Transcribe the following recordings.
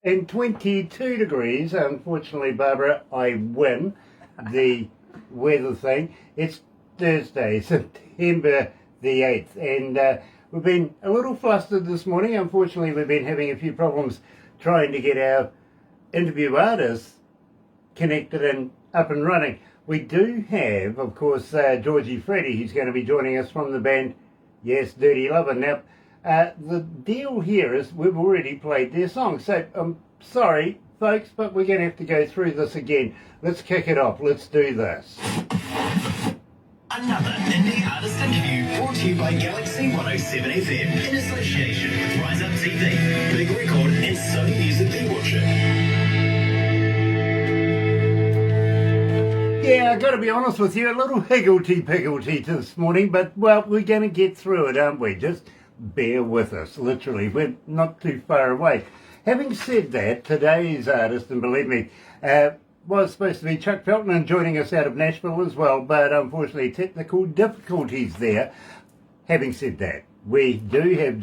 and 22 degrees. Unfortunately, Barbara, I win the weather thing. It's Thursday, September the 8th, and we've been a little flustered this morning. Unfortunately, we've been having a few problems trying to get our interview artists connected and up and running. We do have, of course, Georgie Freddy, who's going to be joining us from the band, yes, Dirty Lover. Now, the deal here is we've already played their song, so I'm sorry, folks, but we're going to have to go through this again. Let's kick it off. Let's do this. Another indie artist interview brought to you by galaxy107fm in association with Rise Up TV, Big Record and Sony Music Watcher. Yeah, I've got to be honest with you, a little higgledy-piggledy this morning, but, well, we're going to get through it, aren't we? Just bear with us, literally. We're not too far away. Having said that, today's artist, and believe me, was supposed to be Chuck Feltman joining us out of Nashville as well, but unfortunately technical difficulties there. Having said that, we do have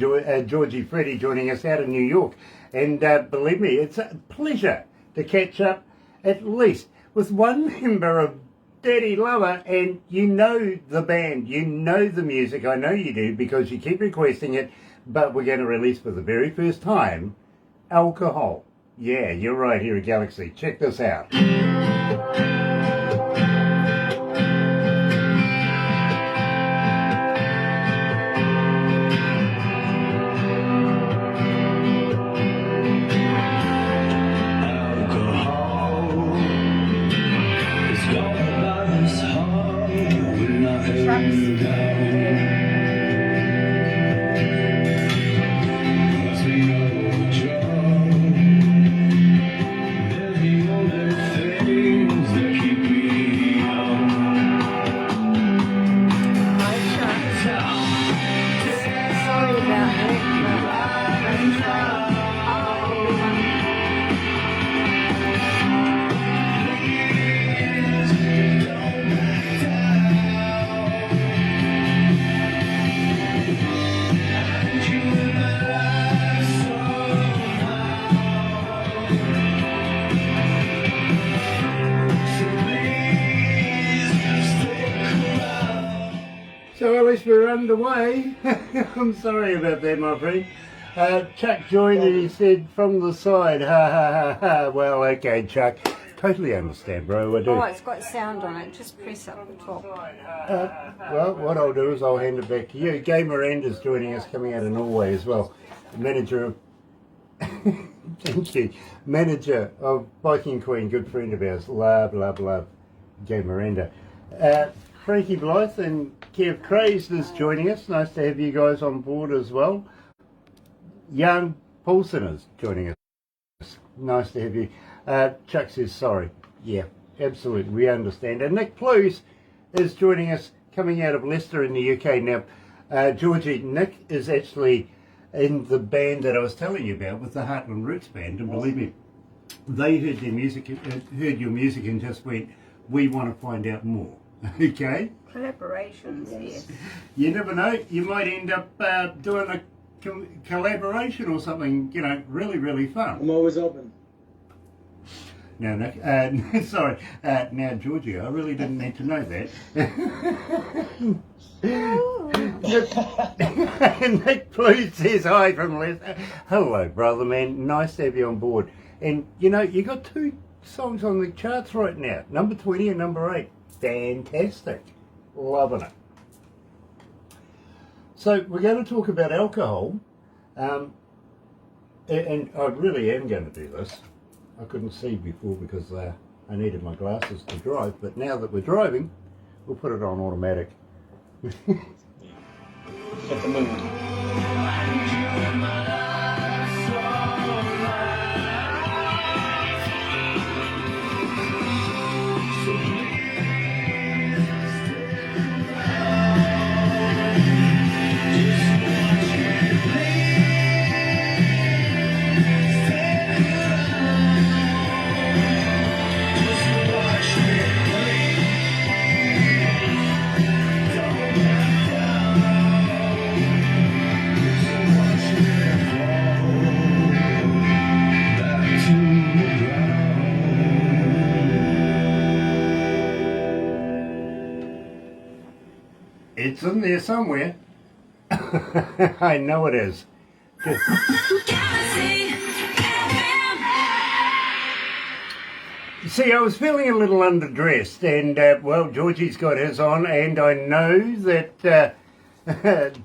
Georgie Freddy joining us out of New York, and believe me, it's a pleasure to catch up at least with one member of Dirty Lover, and you know the band, you know the music, I know you do because you keep requesting it, but we're going to release for the very first time, Alcohol. Yeah, you're right here at Galaxy. Check this out. So at least we're underway. I'm sorry about that, my friend. Chuck joined and he said from the side, ha ha ha ha. Well, okay, Chuck. Totally understand, bro. I do. Oh, it's got sound on it. Just press up the top. Well, what I'll do is I'll hand it back to you. Gay Miranda's joining us, coming out of Norway as well. Manager of... Thank you. Manager of Biking Queen, good friend of ours. Love, love, love. Gay Miranda. Frankie Blythe and Kev Crazed is joining us. Nice to have you guys on board as well. Young Paulson is joining us. Nice to have you. Chuck says sorry. Yeah, absolutely. We understand. And Nick Plews is joining us coming out of Leicester in the UK. Now, Georgie, Nick is actually in the band that I was telling you about with the Heartland Roots Band. And believe me, they heard their music, heard your music and just went, we want to find out more. Okay? Collaborations, yes. You never know, you might end up doing a collaboration or something, you know, really, really fun. I'm always open. Now, Nick, sorry, now, Georgie, I really didn't need to know that. Nick Please says hi from Leicester. Hello, brother, man. Nice to have you on board. And, you know, you got two songs on the charts right now, number 20 and number 8. Fantastic. Loving it. So we're going to talk about alcohol, and I really am going to do this. I couldn't see before because I needed my glasses to drive, but now that we're driving, we'll put it on automatic. Get the mood. It's in there somewhere. I know it is. See, I was feeling a little underdressed, and well, Georgie's got his on, and I know that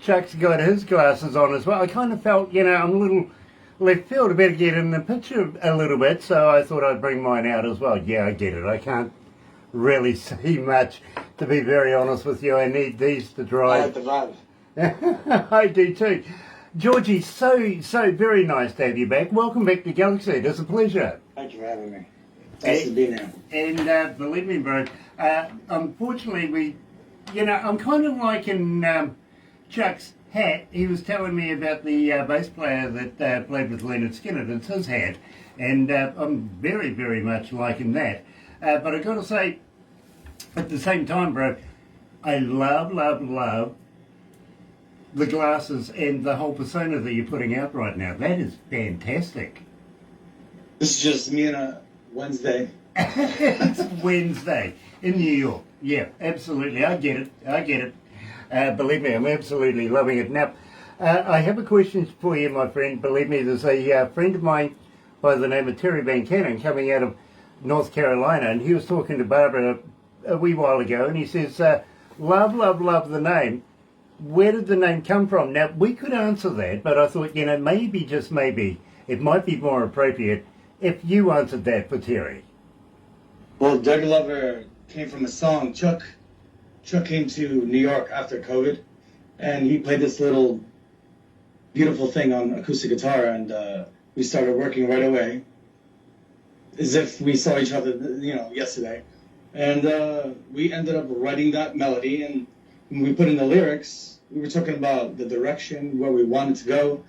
Chuck's got his glasses on as well. I kind of felt, I'm a little left field. I better get in the picture a little bit, so I thought I'd bring mine out as well. Yeah, I get it. I can't really see much, to be very honest with you. I need these to drive. I like the vibe. I do too. Georgie, so very nice to have you back. Welcome back to Galaxy. It's a pleasure. Thank you for having me. Nice to be there. And believe me, bro, unfortunately I'm kind of like in Chuck's hat. He was telling me about the bass player that played with Leonard Skinner. It's his hat, and I'm very, very much liking that. But I got to say, at the same time, bro, I love the glasses and the whole persona that you're putting out right now. That is fantastic. This is just me on a Wednesday. It's Wednesday in New York. Yeah, absolutely. I get it. Believe me, I'm absolutely loving it. Now, I have a question for you, my friend. Believe me, there's a friend of mine by the name of Terry Van Cannon coming out of North Carolina, and he was talking to Barbara a wee while ago, and he says, love the name. Where did the name come from? Now, we could answer that, but I thought, maybe, just maybe, it might be more appropriate if you answered that for Terry. Well, Dirty Lover came from a song. Chuck came to New York after COVID, and he played this little beautiful thing on acoustic guitar, and we started working right away, as if we saw each other, yesterday. And we ended up writing that melody, and when we put in the lyrics, we were talking about the direction, where we wanted to go,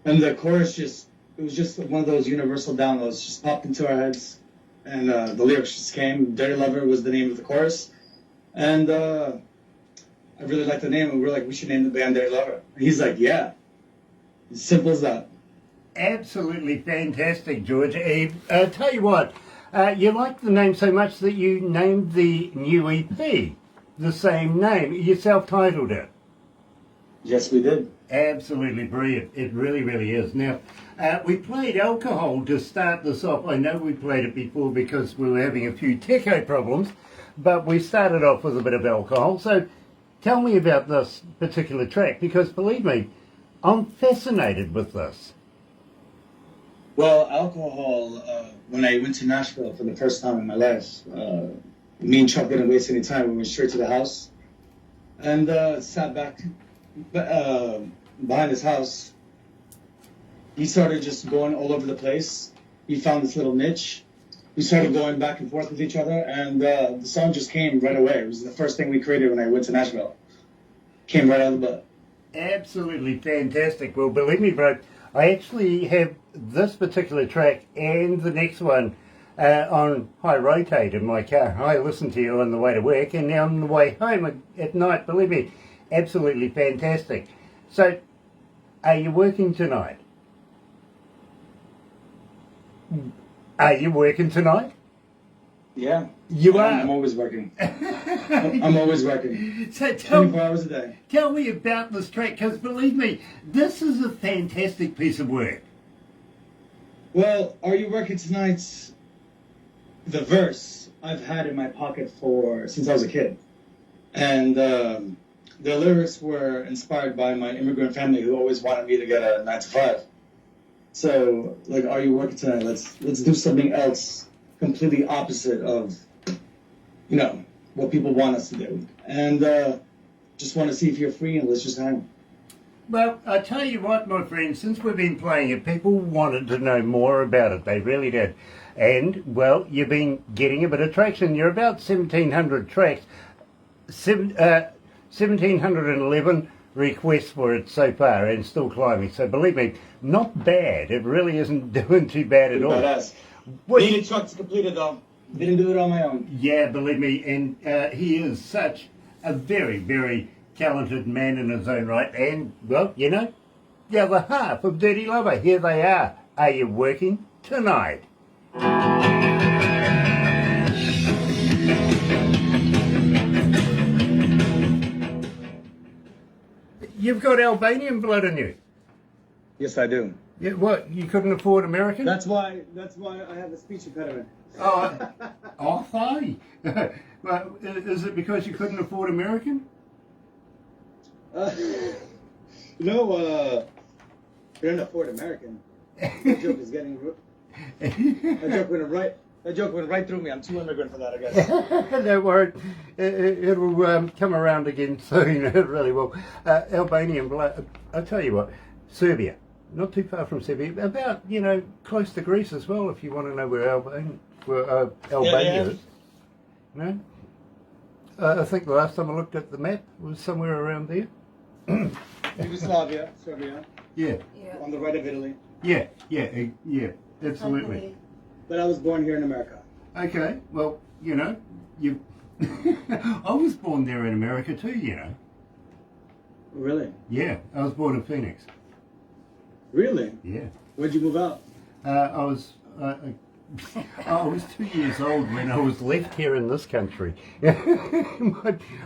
and the chorus it was just one of those universal downloads, just popped into our heads, and the lyrics just came. Dirty Lover was the name of the chorus, and I really liked the name, and we were like, we should name the band Dirty Lover. And he's like, yeah, as simple as that. Absolutely fantastic, George. Tell you what, you liked the name so much that you named the new EP the same name. You self-titled it. Yes, we did. Absolutely brilliant. It really, really is. Now, we played Alcohol to start this off. I know we played it before because we were having a few techo problems, but we started off with a bit of Alcohol. So tell me about this particular track, because believe me, I'm fascinated with this. Well, Alcohol, when I went to Nashville for the first time in my life, me and Chuck didn't waste any time. We went straight to the house and sat back behind his house. He started just going all over the place. He found this little niche. We started going back and forth with each other, and the song just came right away. It was the first thing we created when I went to Nashville. Came right out of the butt. Absolutely fantastic. Well, believe me, bro, I actually have this particular track and the next one on high rotate in my car. I listen to you on the way to work and now on the way home at night. Believe me, absolutely fantastic. So, are you working tonight? Are you working tonight? Yeah. You are? I'm always working. I'm always working. So 24 hours a day. Tell me about this track, because believe me, this is a fantastic piece of work. Well, Are You Working Tonight? The verse I've had in my pocket since I was a kid. And the lyrics were inspired by my immigrant family who always wanted me to get a 9 to 5. So, like, are you working tonight? Let's do something else completely opposite of, what people want us to do. And just want to see if you're free, and let's just hang. Well, I tell you what, my friend, since we've been playing it, people wanted to know more about it. They really did. And, well, you've been getting a bit of traction. You're about 1,700 tracks. 1,711 requests for it so far, and still climbing. So believe me, not bad. It really isn't doing too bad at all. Badass. What- Needed Chuck to complete it, though. Didn't do it on my own. Yeah, believe me, and he is such a very, very talented man in his own right. And, well, the other half of Dirty Lover, here they are. Are you working tonight? You've got Albanian blood in you. Yes, I do. Yeah, what? You couldn't afford American? That's why I have a speech impediment. Oh, fine. Well, is it because you couldn't afford American? No, couldn't afford American. That joke is getting. That joke went right through me. I'm too immigrant for that, I guess. Don't worry. It will come around again soon. It really will. Albanian blood. I'll tell you what. Serbia. Not too far from Serbia. About, close to Greece as well, if you want to know where Albania is. No? I think the last time I looked at the map was somewhere around there. Yugoslavia, Serbia. Yeah. On the right of Italy. Yeah, absolutely. But I was born here in America. Okay, well, you. I was born there in America too, Really? Yeah, I was born in Phoenix. Really? Yeah. Where'd you move out? I was 2 years old when I was left here in this country.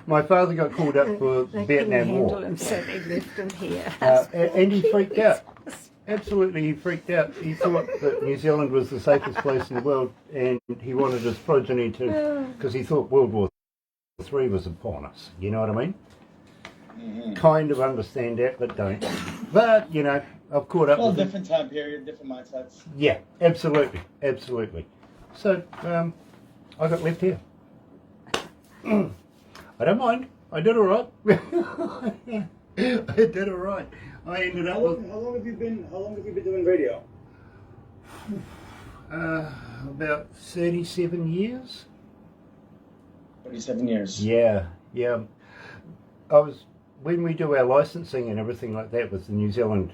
my father got called up for the Vietnam War. Him, so they left him here. And he freaked out. Absolutely, he freaked out. He thought that New Zealand was the safest place in the world, and he wanted his progeny to, because he thought World War III was upon us. You know what I mean? Mm-hmm. Kind of understand that, but don't. But, I've caught up with different time period, different mindsets. Yeah, absolutely. So, I got left here. I don't mind. I did all right. I did all right. I ended up with... How long have you been doing radio? About 37 years. 37 years. Yeah. When we do our licensing and everything like that with the New Zealand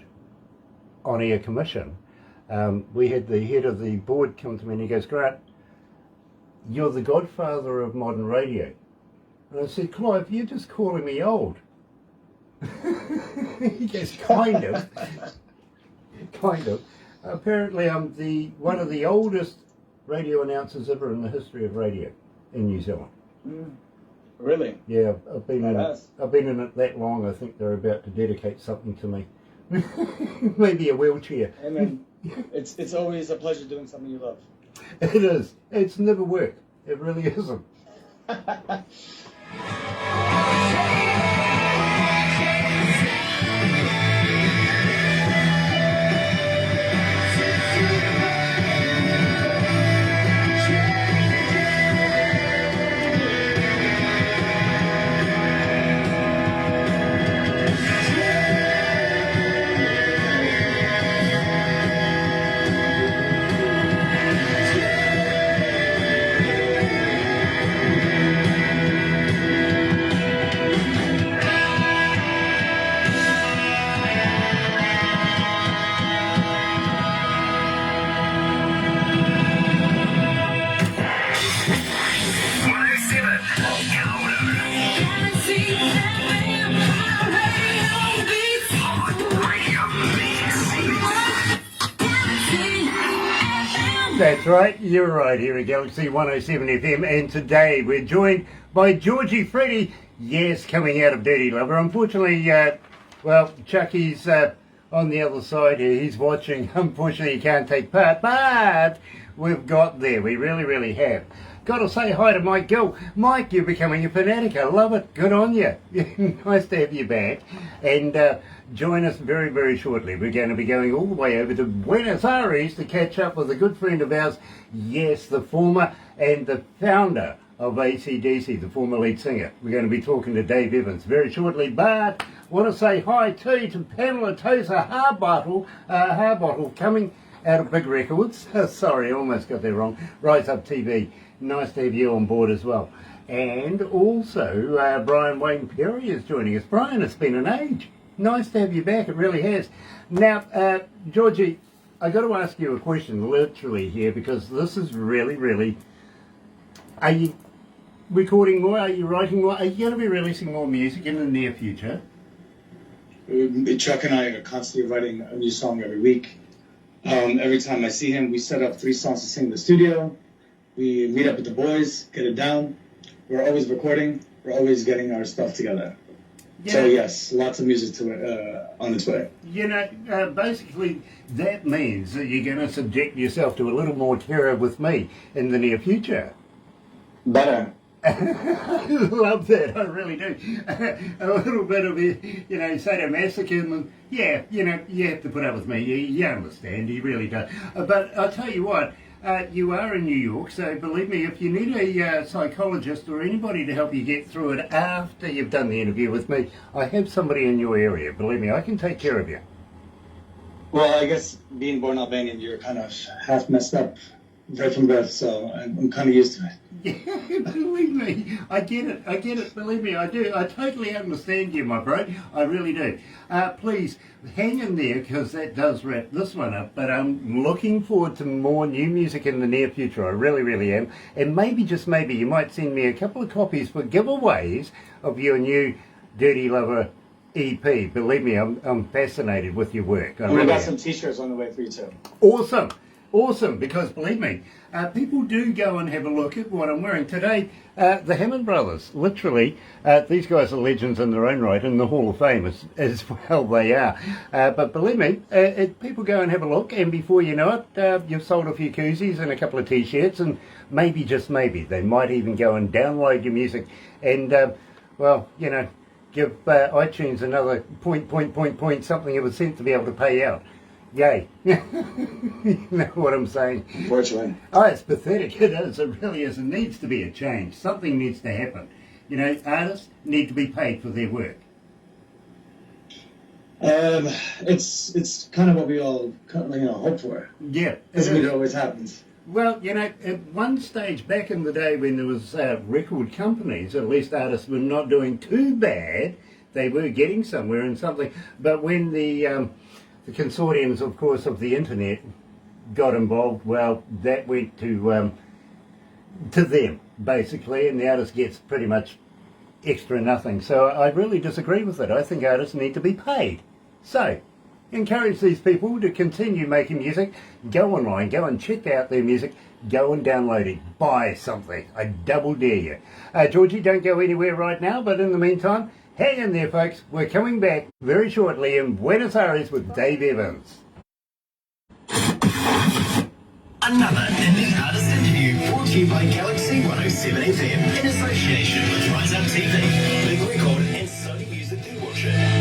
On-Air Commission, we had the head of the board come to me and he goes, Grant, you're the godfather of modern radio. And I said, Clive, you're just calling me old. He goes, kind of. Apparently I'm one of the oldest radio announcers ever in the history of radio in New Zealand. Really? Yeah, I've been in it that long. I think they're about to dedicate something to me. Maybe a wheelchair. Amen. It's always a pleasure doing something you love. It is. It's never work. It really isn't. That's right, you're right here at Galaxy 107 FM, and today we're joined by Georgie Freddy, yes, coming out of Dirty Lover. Unfortunately, Chucky's on the other side here, he's watching. Unfortunately, he can't take part, but we've got there, we really have. Got to say hi to Mike Gill. Mike, you're becoming a fanatic. I love it. Good on you. Nice to have you back. And join us very shortly. We're going to be going all the way over to Buenos Aires to catch up with a good friend of ours. Yes, the former and the founder of AC/DC, the former lead singer. We're going to be talking to Dave Evans very shortly. But want to say hi too to Pamela Tosa Harbottle, coming out of Big Records. Sorry, I almost got that wrong. Rise Up TV. Nice to have you on board as well. And also, Brian Wayne Perry is joining us. Brian, it's been an age. Nice to have you back, it really has. Now, Georgie, I got to ask you a question literally here, because this is really... Are you recording more? Are you writing more? Are you going to be releasing more music in the near future? Chuck and I are constantly writing a new song every week. Every time I see him, we set up 3 songs to sing in the studio. We meet up with the boys, get it down. We're always recording. We're always getting our stuff together. Yeah. So yes, lots of music on its way. Basically that means that you're going to subject yourself to a little more terror with me in the near future. Better. I love that, I really do. A little bit of, sadomasochism. Yeah, you have to put up with me. You understand, you really do. But I'll tell you what, you are in New York, so believe me, if you need a psychologist or anybody to help you get through it after you've done the interview with me, I have somebody in your area. Believe me, I can take care of you. Well, I guess being born Albanian, you're kind of half messed up right from birth, so I'm kind of used to it. Yeah, believe me, I get it, believe me, I do. I totally understand you, my bro, I really do. Please, hang in there, because that does wrap this one up, but I'm looking forward to more new music in the near future, I really, really am. And maybe, just maybe, you might send me a couple of copies for giveaways of your new Dirty Lover EP. Believe me, I'm fascinated with your work. And we got some t-shirts on the way for you too. Awesome, because believe me, people do go and have a look at what I'm wearing. Today, the Hammond Brothers, literally, these guys are legends in their own right, in the Hall of Fame as well they are. But believe me, people go and have a look, and before you know it, you've sold a few koozies and a couple of t-shirts, and maybe, just maybe, they might even go and download your music and, give iTunes another point something of a cent to be able to pay out. Yay. You know what I'm saying? Unfortunately. Oh, it's pathetic. It is. It really is. It needs to be a change. Something needs to happen. Artists need to be paid for their work. It's kind of what we all hope for. Yeah. Doesn't mean it always happens. Well, at one stage back in the day when there was record companies, at least artists were not doing too bad. They were getting somewhere and something. But when the consortiums, of course, of the internet got involved, well, that went to them, basically, and the artist gets pretty much extra nothing. So I really disagree with it. I think artists need to be paid. So, encourage these people to continue making music. Go online, go and check out their music, go and download it, buy something. I double dare you. Georgie, don't go anywhere right now, but in the meantime, hang in there, folks. We're coming back very shortly in Buenos Aires with Dave Evans. Another indie artist interview brought to you by Galaxy 107fm in association with Rise Up TV, Big Record and Sony Music Watcher.